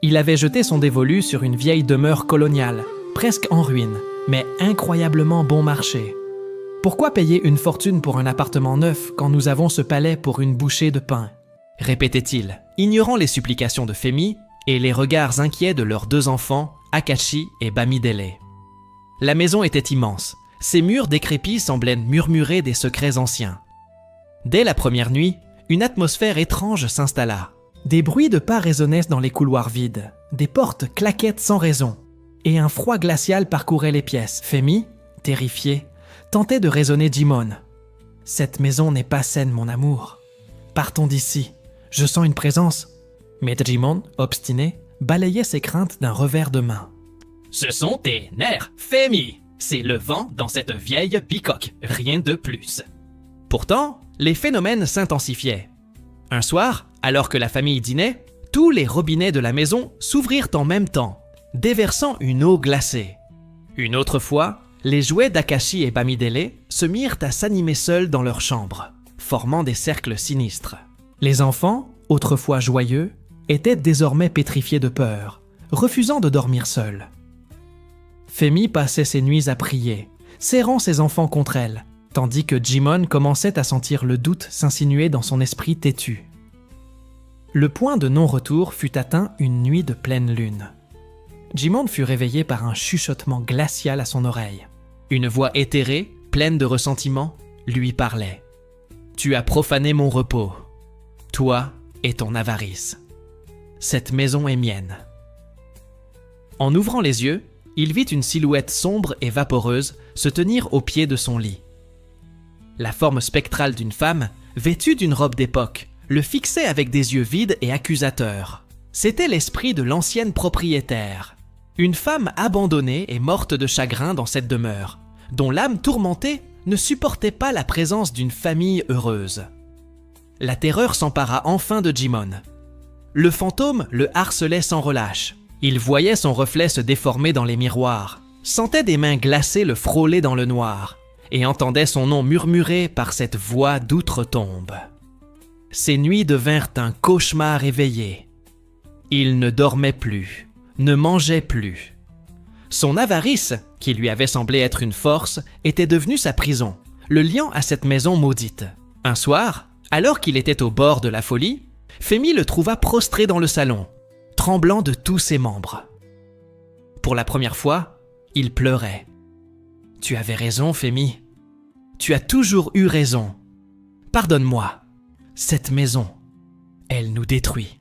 Il avait jeté son dévolu sur une vieille demeure coloniale, presque en ruine, mais incroyablement bon marché. Pourquoi payer une fortune pour un appartement neuf quand nous avons ce palais pour une bouchée de pain? Répétait-il, ignorant les supplications de Femi et les regards inquiets de leurs deux enfants, Akashi et Bamidele. La maison était immense. Ses murs décrépits semblaient murmurer des secrets anciens. Dès la première nuit, une atmosphère étrange s'installa. Des bruits de pas résonnaient dans les couloirs vides, des portes claquaient sans raison, et un froid glacial parcourait les pièces. Femi, terrifié, tentait de raisonner Jimon. « Cette maison n'est pas saine, mon amour. Partons d'ici. Je sens une présence. » Mais Jimon, obstiné, balayait ses craintes d'un revers de main. « Ce sont tes nerfs, Femi. C'est le vent dans cette vieille bicoque, rien de plus. » Pourtant, les phénomènes s'intensifiaient. Un soir, alors que la famille dînait, tous les robinets de la maison s'ouvrirent en même temps, déversant une eau glacée. Une autre fois, les jouets d'Akashi et Bamidele se mirent à s'animer seuls dans leur chambre, formant des cercles sinistres. Les enfants, autrefois joyeux, étaient désormais pétrifiés de peur, refusant de dormir seuls. Femi passait ses nuits à prier, serrant ses enfants contre elle, tandis que Jimon commençait à sentir le doute s'insinuer dans son esprit têtu. Le point de non-retour fut atteint une nuit de pleine lune. Jimon fut réveillé par un chuchotement glacial à son oreille. Une voix éthérée, pleine de ressentiment, lui parlait. « Tu as profané mon repos, toi et ton avarice. Cette maison est mienne. » En ouvrant les yeux, il vit une silhouette sombre et vaporeuse se tenir au pied de son lit. La forme spectrale d'une femme, vêtue d'une robe d'époque, le fixait avec des yeux vides et accusateurs. C'était l'esprit de l'ancienne propriétaire. Une femme abandonnée et morte de chagrin dans cette demeure, dont l'âme tourmentée ne supportait pas la présence d'une famille heureuse. La terreur s'empara enfin de Jimon. Le fantôme le harcelait sans relâche. Il voyait son reflet se déformer dans les miroirs, sentait des mains glacées le frôler dans le noir, et entendait son nom murmuré par cette voix d'outre-tombe. Ses nuits devinrent un cauchemar éveillé. Il ne dormait plus, ne mangeait plus. Son avarice, qui lui avait semblé être une force, était devenue sa prison, le liant à cette maison maudite. Un soir, alors qu'il était au bord de la folie, Femi le trouva prostré dans le salon, tremblant de tous ses membres. Pour la première fois, il pleurait. « Tu avais raison, Femi. Tu as toujours eu raison. Pardonne-moi. Cette maison, elle nous détruit. »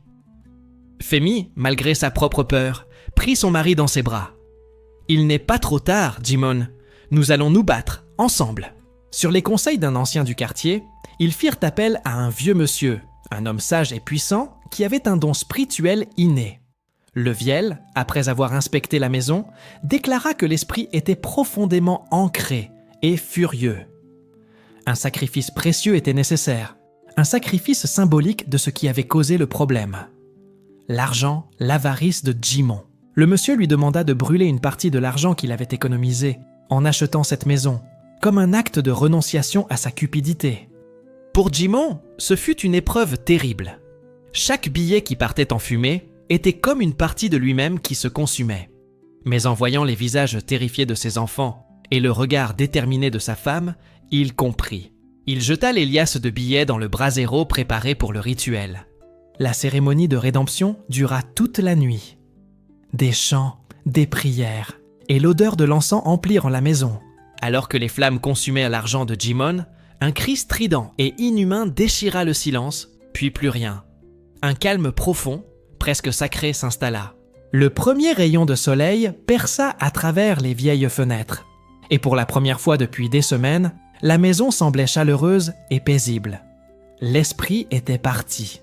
Femi, malgré sa propre peur, prit son mari dans ses bras. « Il n'est pas trop tard, Jimon. Nous allons nous battre, ensemble. » Sur les conseils d'un ancien du quartier, ils firent appel à un vieux monsieur, un homme sage et puissant qui avait un don spirituel inné. Le Viel, après avoir inspecté la maison, déclara que l'esprit était profondément ancré et furieux. Un sacrifice précieux était nécessaire, un sacrifice symbolique de ce qui avait causé le problème. L'argent, l'avarice de Jimon. Le monsieur lui demanda de brûler une partie de l'argent qu'il avait économisé en achetant cette maison, comme un acte de renonciation à sa cupidité. Pour Jimon, ce fut une épreuve terrible. Chaque billet qui partait en fumée était comme une partie de lui-même qui se consumait. Mais en voyant les visages terrifiés de ses enfants et le regard déterminé de sa femme, il comprit. Il jeta les liasses de billets dans le brasero préparé pour le rituel. La cérémonie de rédemption dura toute la nuit. Des chants, des prières et l'odeur de l'encens emplirent la maison. Alors que les flammes consumaient l'argent de Jimon, un cri strident et inhumain déchira le silence, puis plus rien. Un calme profond, presque sacré, s'installa. Le premier rayon de soleil perça à travers les vieilles fenêtres. Et pour la première fois depuis des semaines, la maison semblait chaleureuse et paisible. L'esprit était parti.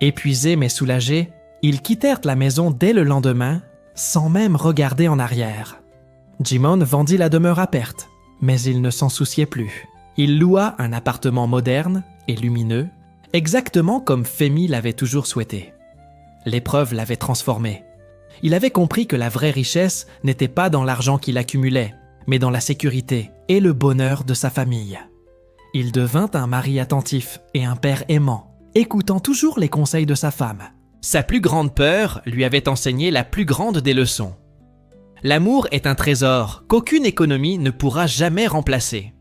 Épuisés mais soulagés, ils quittèrent la maison dès le lendemain, sans même regarder en arrière. Jimon vendit la demeure à perte, mais il ne s'en souciait plus. Il loua un appartement moderne et lumineux, exactement comme Femi l'avait toujours souhaité. L'épreuve l'avait transformé. Il avait compris que la vraie richesse n'était pas dans l'argent qu'il accumulait, mais dans la sécurité et le bonheur de sa famille. Il devint un mari attentif et un père aimant, écoutant toujours les conseils de sa femme, Sa plus grande peur lui avait enseigné la plus grande des leçons. L'amour est un trésor qu'aucune économie ne pourra jamais remplacer.